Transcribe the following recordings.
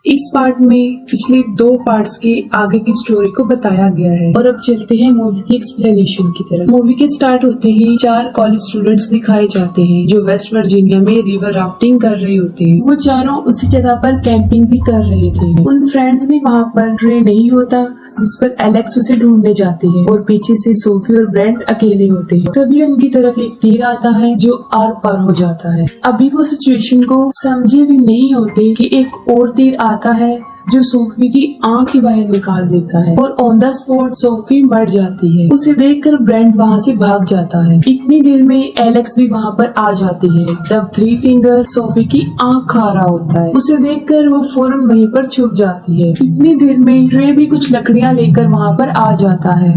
इस पार्ट में पिछले 2 पार्ट्स के आगे की स्टोरी को बताया गया है और अब चलते हैं मूवी की एक्सप्लेनेशन की तरफ। मूवी के स्टार्ट होते ही 4 कॉलेज स्टूडेंट्स दिखाए जाते हैं जो वेस्ट वर्जीनिया में रिवर राफ्टिंग कर रहे होते हैं। वो चारों उसी जगह पर कैंपिंग भी कर रहे थे। उन फ्रेंड्स भी वहाँ पर ट्रे नहीं होता जिस पर एलेक्स उसे ढूंढने जाती है और पीछे से सोफी और ब्रेंट अकेले होते हैं। तभी उनकी तरफ एक तीर आता है जो आर पार हो जाता है। अभी वो सिचुएशन को समझे भी नहीं होते कि एक और तीर आता है जो सोफी की आंख ही बाहर निकाल देता है और ऑन द स्पॉट सोफी मर जाती है। उसे देखकर ब्रेंट वहाँ से भाग जाता है। इतनी देर में एलेक्स भी वहाँ पर आ जाती है। तब 3 फिंगर सोफी की आंख खा रहा होता है। उसे देखकर वो फौरन वहीं पर छुप जाती है। इतनी देर में ट्रे भी कुछ लकड़ियाँ लेकर वहाँ पर आ जाता है।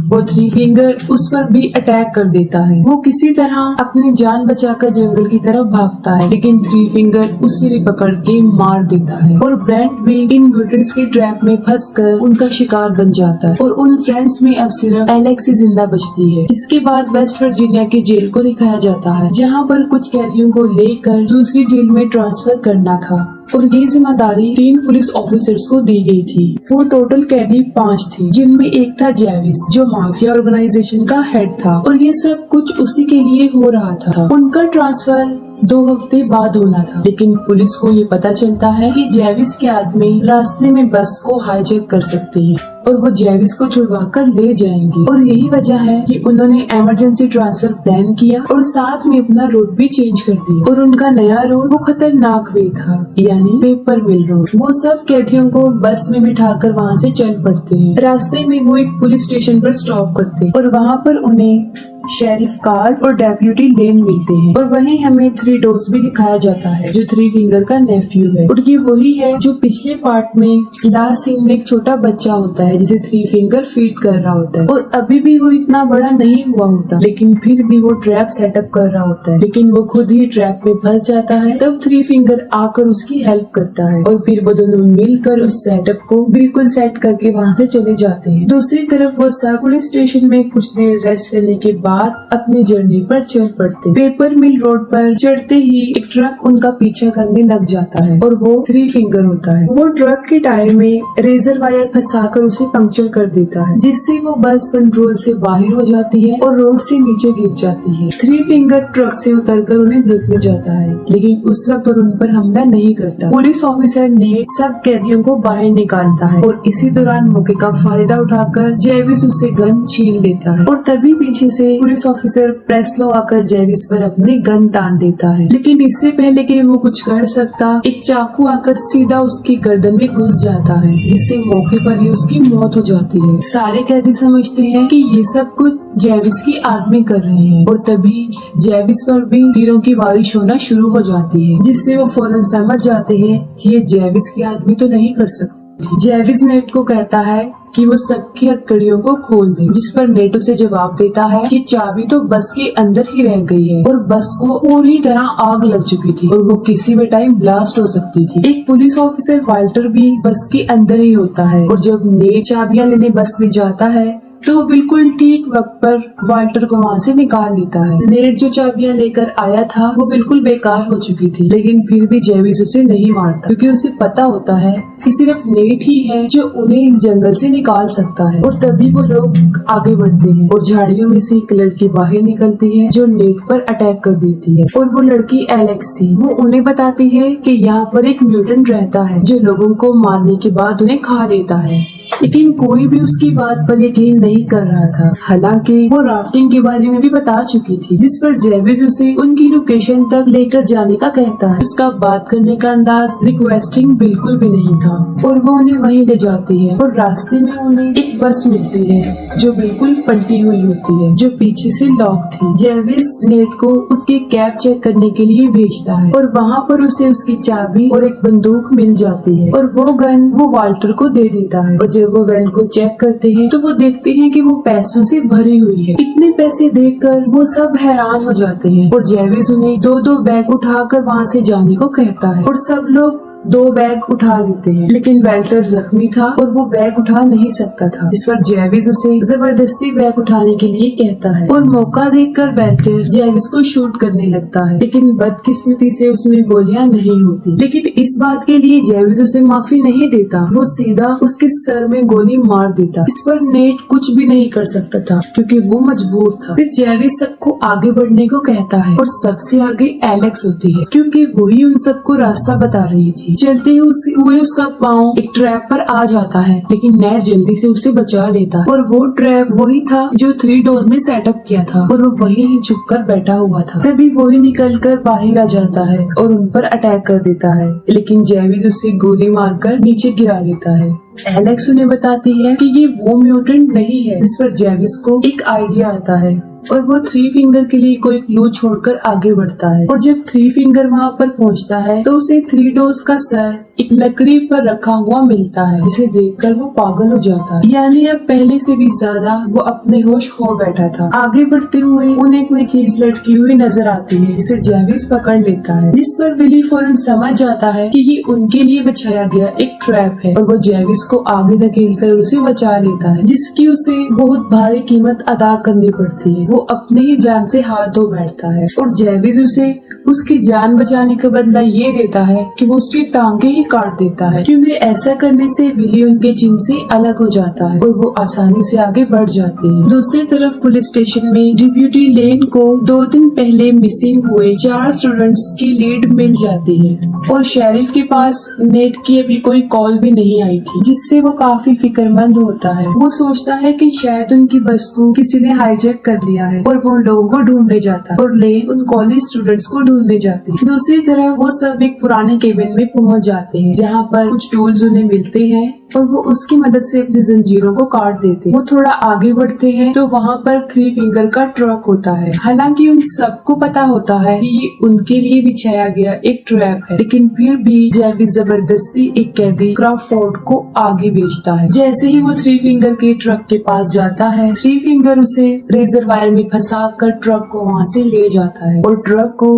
वो 3 फिंगर उस पर भी अटैक कर देता है। वो किसी तरह अपनी जान बचाकर जंगल की तरफ भागता है, लेकिन 3 फिंगर उसे भी पकड़ के मार देता है और ब्रेंट भी इन म्यूटेंट्स के ट्रैप में फंसकर उनका शिकार बन जाता है और उन फ्रेंड्स में अब सिर्फ एलेक्स ही जिंदा बचती है। इसके बाद वेस्ट वर्जीनिया के जेल को दिखाया जाता है जहाँ पर कुछ कैदियों को लेकर दूसरी जेल में ट्रांसफर करना था और ये जिम्मेदारी 3 पुलिस ऑफिसर्स को दी गई थी। वो टोटल कैदी 5 थे जिनमें एक था जेविस जो माफिया ऑर्गेनाइजेशन का हेड था और ये सब कुछ उसी के लिए हो रहा था। उनका ट्रांसफर 2 हफ्ते बाद होना था, लेकिन पुलिस को ये पता चलता है कि जेविस के आदमी रास्ते में बस को हाईजैक कर सकते हैं और वो जेविस को छुड़वा कर ले जाएंगे और यही वजह है कि उन्होंने इमरजेंसी ट्रांसफर प्लान किया और साथ में अपना रूट भी चेंज कर दिया और उनका नया रूट वो खतरनाक वे था, यानी पेपर मिल रोड। वो सब कैदियों को बस में बिठाकर वहाँ से चल पड़ते हैं। रास्ते में वो एक पुलिस स्टेशन पर स्टॉप करते हैं और वहाँ पर उन्हें शेरिफ कार और डेप्यूटी लेन मिलते हैं और वहीं हमें 3 डोर्स भी दिखाया जाता है जो 3 फिंगर का नेफ्यू है और ये वही है जो पिछले पार्ट में लास्ट सीन में एक छोटा बच्चा होता है जिसे 3 फिंगर फीड कर रहा होता है और अभी भी वो इतना बड़ा नहीं हुआ होता, लेकिन फिर भी वो ट्रैप सेटअप कर रहा होता है, लेकिन वो खुद ही ट्रैप में फंस जाता है। तब 3 फिंगर आकर उसकी हेल्प करता है और फिर वो दोनों मिलकर उस सेटअप को बिल्कुल सेट करके वहाँ से चले जाते हैं। दूसरी तरफ वो सब पुलिस स्टेशन में कुछ देर रेस्ट करने के बाद अपनी जर्नी पर चल पड़ते। पेपर मिल रोड पर चढ़ते ही एक ट्रक उनका पीछा करने लग जाता है और वो 3 फिंगर होता है। वो ट्रक के टायर में रेजर वायर फंसाकर उसे पंक्चर कर देता है जिससे वो बस कंट्रोल से बाहर हो जाती है और रोड से नीचे गिर जाती है। 3 फिंगर ट्रक से उतरकर उन्हें देखने जाता है, लेकिन उस वक्त और उन पर हमला नहीं करता। पुलिस ऑफिसर ने सब कैदियों को बाहर निकालता है और इसी दौरान मौके का फायदा उठाकर जेविस उससे गन छीन लेता है और तभी पीछे से पुलिस ऑफिसर प्रेस्लो आकर जेविस पर अपनी गन तान देता है, लेकिन इससे पहले कि वो कुछ कर सकता एक चाकू आकर सीधा उसकी गर्दन में घुस जाता है जिससे मौके पर ही उसकी मौत हो जाती है। सारे कैदी समझते हैं कि ये सब कुछ जेविस की आदमी कर रहे हैं और तभी जेविस पर भी तीरों की बारिश होना शुरू हो जाती है जिससे वो फौरन समझ जाते हैं कि ये जेविस की आदमी तो नहीं कर सकती। जेविस नेट को कहता है कि वो सबकी हथकड़ियों को खोल दे, जिस पर नेट उसे जवाब देता है कि चाबी तो बस के अंदर ही रह गई है और बस को पूरी तरह आग लग चुकी थी और वो किसी भी टाइम ब्लास्ट हो सकती थी। एक पुलिस ऑफिसर वाल्टर भी बस के अंदर ही होता है और जब नेट चाबियां लेने बस में जाता है तो वो बिल्कुल ठीक वक्त पर वाल्टर को वहाँ से निकाल देता है। नेट जो चाबियां लेकर आया था वो बिल्कुल बेकार हो चुकी थी, लेकिन फिर भी जेविस उसे नहीं मारता क्योंकि उसे पता होता है कि सिर्फ नेट ही है जो उन्हें इस जंगल से निकाल सकता है। और तभी वो लोग आगे बढ़ते हैं और झाड़ियों में से एक लड़की बाहर निकलती है जो नेट पर अटैक कर देती है और वो लड़की एलेक्स थी। वो उन्हें बताती है कि यहाँ पर एक म्यूटेंट रहता है जो लोगों को मारने के बाद उन्हें खा देता है, लेकिन कोई भी उसकी बात पर यकीन नहीं कर रहा था। हालांकि वो राफ्टिंग के बारे में भी बता चुकी थी जिस पर जेविस उसे उनकी लोकेशन तक लेकर जाने का कहता है। उसका बात करने का अंदाज रिक्वेस्टिंग बिल्कुल भी नहीं था और वो उन्हें वहीं ले जाती है और रास्ते में उन्हें एक बस मिलती है जो बिल्कुल पलटी हुई होती है जो पीछे से लॉक थी। जेविस नेट को उसकी कैब चेक करने के लिए भेजता है और वहाँ पर उसे उसकी चाबी और एक बंदूक मिल जाती है और वो गन वो वाल्टर को दे देता है और जब वो वैन को चेक करते हैं तो वो देखते हैं कि वो पैसों से भरी हुई है। इतने पैसे देखकर वो सब हैरान हो जाते हैं और जेविस उन्हें 2-2 बैग उठाकर वहाँ से जाने को कहता है और सब लोग 2 बैग उठा देते हैं, लेकिन वेल्टर जख्मी था और वो बैग उठा नहीं सकता था, जिस पर जेविस उसे जबरदस्ती बैग उठाने के लिए कहता है और मौका देखकर वेल्टर जेविस को शूट करने लगता है, लेकिन बदकिस्मती से उसमें गोलियां नहीं होती। लेकिन इस बात के लिए जेविस उसे माफी नहीं देता, वो सीधा उसके सर में गोली मार देता। इस पर नेट कुछ भी नहीं कर सकता था क्योंकि वो मजबूर था। फिर जेविस सबको आगे बढ़ने को कहता है और सबसे आगे एलेक्स होती है क्योंकि वही उन सबको रास्ता बता रही थी। चलते हुए उसका पाँव एक ट्रैप पर आ जाता है, लेकिन नेट जल्दी से उसे बचा लेता है और वो ट्रैप वही था जो 3 डोज ने सेटअप किया था और वो वहीं छुपकर बैठा हुआ था। तभी वही निकलकर बाहर आ जाता है और उन पर अटैक कर देता है, लेकिन जेविस उसे गोली मारकर नीचे गिरा देता है। एलेक्स उन्हें बताती है कि ये वो म्यूटेंट नहीं है। इस पर जेविस को एक आइडिया आता है और वो 3 फिंगर के लिए कोई क्लू छोड़कर आगे बढ़ता है और जब 3 फिंगर वहाँ पर पहुँचता है तो उसे 3 डोज का सर एक लकड़ी पर रखा हुआ मिलता है, जिसे देखकर वो पागल हो जाता है। यानी अब पहले से भी ज्यादा वो अपने होश खो बैठा था। आगे बढ़ते हुए उन्हें कोई चीज लटकी हुई नजर आती है, जिसे जेविस पकड़ लेता है, जिस पर विली फौरन समझ जाता है कि ये उनके लिए बिछाया गया एक ट्रैप है और वो जेविस को आगे धकेलकर उसे बचा लेता है, जिसकी उसे बहुत भारी कीमत अदा करनी पड़ती है। वो अपने ही जान से हाथ धो बैठता है और जेविस उसे उसकी जान बचाने का बदला ये देता है कि वो उसकी टांगे ही काट देता है, क्योंकि ऐसा करने से विली उनके जिन से अलग हो जाता है और वो आसानी से आगे बढ़ जाते हैं। दूसरी तरफ पुलिस स्टेशन में डिप्यूटी लेन को 2 दिन पहले मिसिंग हुए 4 स्टूडेंट्स की लीड मिल जाती है और शेरिफ के पास नेट की अभी कोई कॉल भी नहीं आई थी, जिससे वो काफी फिक्रमंद होता है। वो सोचता है कि शायद उनकी बस को किसी ने हाईजैक कर लिया है और वो लोगों को ढूंढने जाता है और लेन उन कॉलेज स्टूडेंट्स को ढूंढने जाती है। दूसरी तरफ वो सब एक पुराने केबिन में पहुंच जाते हैं जहाँ पर कुछ टूल्स उन्हें मिलते हैं और वो उसकी मदद से अपनी जंजीरों को काट देते हैं। वो थोड़ा आगे बढ़ते हैं तो वहाँ पर 3 फिंगर का ट्रक होता है। हालांकि उन सबको पता होता है कि ये उनके लिए बिछाया गया एक ट्रैप है, लेकिन फिर भी जेविस जबरदस्ती एक कैदी क्रॉफोर्ड को आगे भेजता है। जैसे ही वो 3 फिंगर के ट्रक के पास जाता है, 3 फिंगर उसे रेजर वायर में फंसा कर ट्रक को वहाँ से ले जाता है और ट्रक को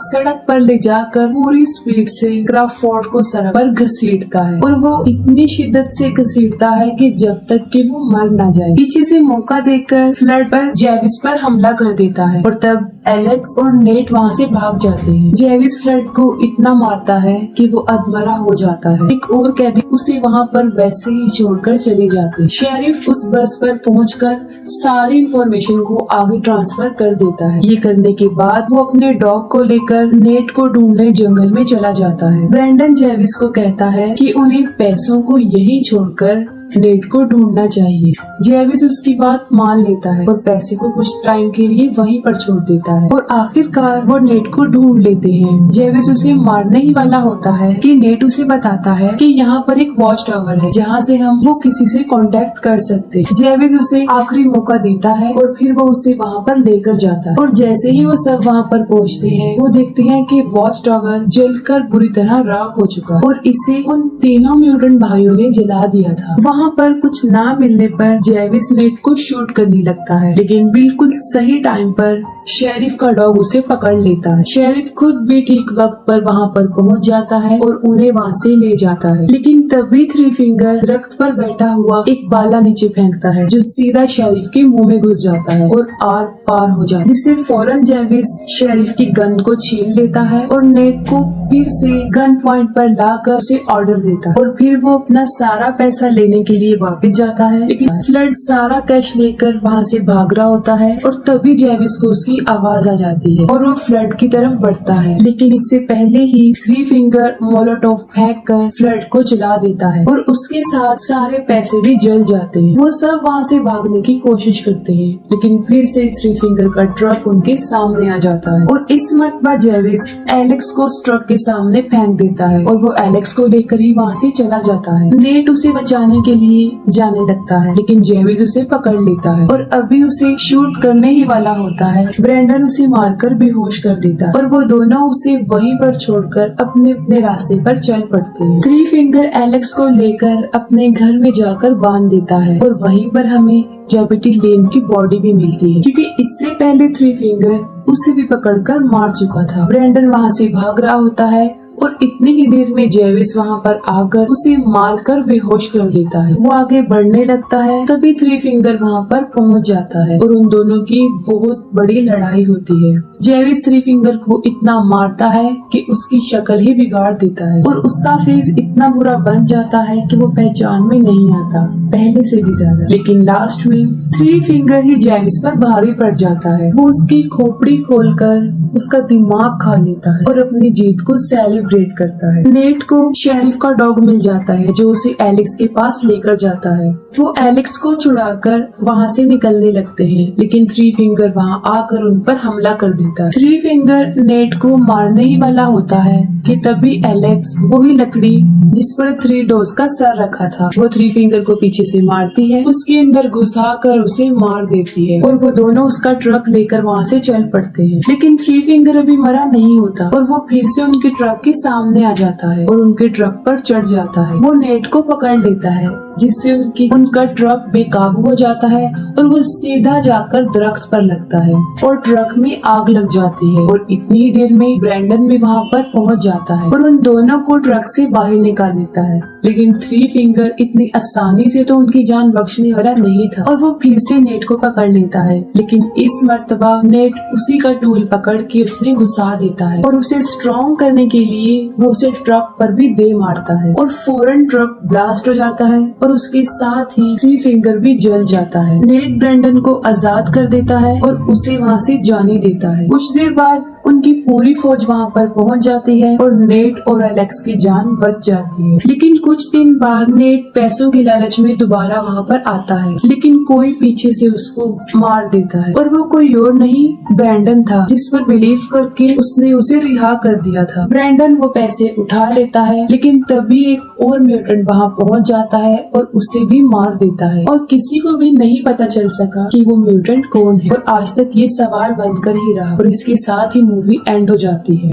सड़क पर ले जाकर पूरी स्पीड से क्रॉफोर्ड को सड़क पर घसीटता है और वो इतनी शिद्दत से घसीटता है कि जब तक कि वो मर ना जाए। पीछे से मौका देखकर फ्लड पर जेविस पर हमला कर देता है और तब एलेक्स और नेट वहाँ से भाग जाते हैं। जेविस फ्लड को इतना मारता है कि वो अधमरा हो जाता है। एक और कैदी उसे वहाँ पर वैसे ही छोड़कर चले जाते हैं। शेरिफ उस बस पर पहुंचकर सारी इंफॉर्मेशन को आगे ट्रांसफर कर देता है। ये करने के बाद वो अपने डॉग को लेकर नेट को ढूंढने जंगल में चला जाता है। ब्रैंडन जेविस को कहता है कि उन्हें पैसों को यहीं छोड़कर नेट को ढूंढना चाहिए। जेविस उसकी बात मान लेता है और पैसे को कुछ टाइम के लिए वहीं पर छोड़ देता है और आखिरकार वो नेट को ढूंढ लेते हैं। जेविस उसे मारने ही वाला होता है कि नेट उसे बताता है कि यहाँ पर एक वॉच टावर है जहाँ से हम वो किसी से कांटेक्ट कर सकते हैं। जेविस उसे आखिरी मौका देता है और फिर वो उसे वहाँ पर लेकर जाता है और जैसे ही वो सब वहाँ पर पहुँचते हैं वो देखते हैं कि वॉच टावर जलकर बुरी तरह राख हो चुका है और इसे उन तीनों म्यूटेंट भाइयों ने जला दिया था। वहाँ पर कुछ ना मिलने पर जेविस नेट को शूट करने लगता है, लेकिन बिल्कुल सही टाइम पर शेरिफ का डॉग उसे पकड़ लेता है। शेरिफ खुद भी ठीक वक्त पर वहाँ पर पहुँच जाता है और उन्हें वहाँ से ले जाता है, लेकिन तभी 3 फिंगर दरख्त पर बैठा हुआ एक बाला नीचे फेंकता है जो सीधा शेरिफ के मुंह में घुस जाता है और आर पार हो जाता है, जिससे फौरन जेविस शेरिफ की गन को छीन लेता है और नेट को फिर से गन पॉइंट पर लाकर उसे ऑर्डर देता है और फिर वो अपना सारा पैसा लेने के लिए वापस जाता है, लेकिन फ्लड सारा कैश लेकर वहाँ से भाग रहा होता है और तभी जेविस को उसकी आवाज आ जाती है और वो फ्लड की तरफ बढ़ता है, लेकिन इससे पहले ही 3 फिंगर मोलोटोव फेंक कर फ्लड को जला देता है और उसके साथ सारे पैसे भी जल जाते हैं। वो सब वहाँ से भागने की कोशिश करते हैं, लेकिन फिर से 3 फिंगर का ट्रक उनके सामने आ जाता है और इस मर्तबा जेविस एलेक्स को ट्रक के सामने फेंक देता है और वो एलेक्स को लेकर ही वहाँ से चला जाता है। नेट उसे बचाने के लिए जाने लगता है, लेकिन जेविस उसे पकड़ लेता है और अभी उसे शूट करने ही वाला होता है। ब्रैंडन उसे मारकर बेहोश कर देता है और वो दोनों उसे वहीं पर छोड़कर अपने अपने रास्ते पर चल पड़ते हैं। 3 फिंगर एलेक्स को लेकर अपने घर में जाकर बांध देता है और वहीं पर हमें डेप्यूटी लेन की बॉडी भी मिलती है, क्योंकि इससे पहले 3 फिंगर उसे भी पकड़कर मार चुका था। ब्रैंडन वहाँ से भाग रहा होता है और इतनी ही देर में जेविस वहाँ पर आकर उसे मारकर बेहोश कर देता है। वो आगे बढ़ने लगता है, तभी थ्री फिंगर वहाँ पर पहुँच जाता है और उन दोनों की बहुत बड़ी लड़ाई होती है। जेविस थ्री फिंगर को इतना मारता है कि उसकी शक्ल ही बिगाड़ देता है और उसका फेस इतना बुरा बन जाता है कि वो पहचान में नहीं आता पहले से भी ज्यादा। लेकिन लास्ट में थ्री फिंगर ही जेविस पर भारी पड़ जाता है। वो उसकी खोपड़ी खोलकर उसका दिमाग खा लेता है और अपनी जीत को सेलिब्रेट करता है। नेट को शेरिफ का डॉग मिल जाता है जो उसे एलेक्स के पास लेकर जाता है। वो एलेक्स को छुड़ाकर वहाँ से निकलने लगते हैं, लेकिन थ्री फिंगर वहाँ आकर उन पर हमला कर देता है। थ्री फिंगर नेट को मारने ही वाला होता है कि तभी एलेक्स वही लकड़ी जिस पर थ्री डॉग्स का सर रखा था वो थ्री फिंगर को पीछे से मारती है, उसके अंदर घुसा कर उसे मार देती है और वो दोनों उसका ट्रक लेकर वहाँ से चल पड़ते हैं। लेकिन थ्री फिंगर अभी मरा नहीं होता और वो फिर से उनके ट्रक के सामने आ जाता है और उनके ट्रक पर चढ़ जाता है। वो नेट को पकड़ लेता है जिससे उनका ट्रक बेकाबू हो जाता है और वो सीधा जाकर दरख्त पर लगता है और ट्रक में आग लग जाती है और इतनी देर में ब्रैंडन भी वहाँ पर पहुँच जाता है और उन दोनों को ट्रक से बाहर निकाल देता है। लेकिन थ्री फिंगर इतनी आसानी से तो उनकी जान बख्शने वाला नहीं था और वो फिर से नेट को पकड़ लेता है, लेकिन इस मर्तबा नेट उसी का टूल पकड़ के उसमें घुसा देता है और उसे स्ट्रॉन्ग करने के लिए वो उसे ट्रक पर भी दे मारता है और फौरन ट्रक ब्लास्ट हो जाता है और उसके साथ ही थ्री फिंगर भी जल जाता है। नेट ब्रैंडन को आजाद कर देता है और उसे वहाँ से जाने देता है। कुछ देर बाद उनकी पूरी फौज वहाँ पर पहुँच जाती है और नेट और एलेक्स की जान बच जाती है। लेकिन कुछ दिन बाद नेट पैसों की लालच में दोबारा वहाँ पर आता है, लेकिन कोई पीछे से उसको मार देता है और वो कोई और नहीं ब्रैंडन था जिस पर बिलीव करके उसने उसे रिहा कर दिया था। ब्रैंडन वो पैसे उठा लेता है, लेकिन तभी एक और म्यूटेंट वहाँ पहुँच जाता है और उसे भी मार देता है और किसी को भी नहीं पता चल सका कि वो म्यूटेंट कौन है और आज तक ये सवाल बनकर ही रहा और इसके साथ ही मूवी एंड हो जाती है।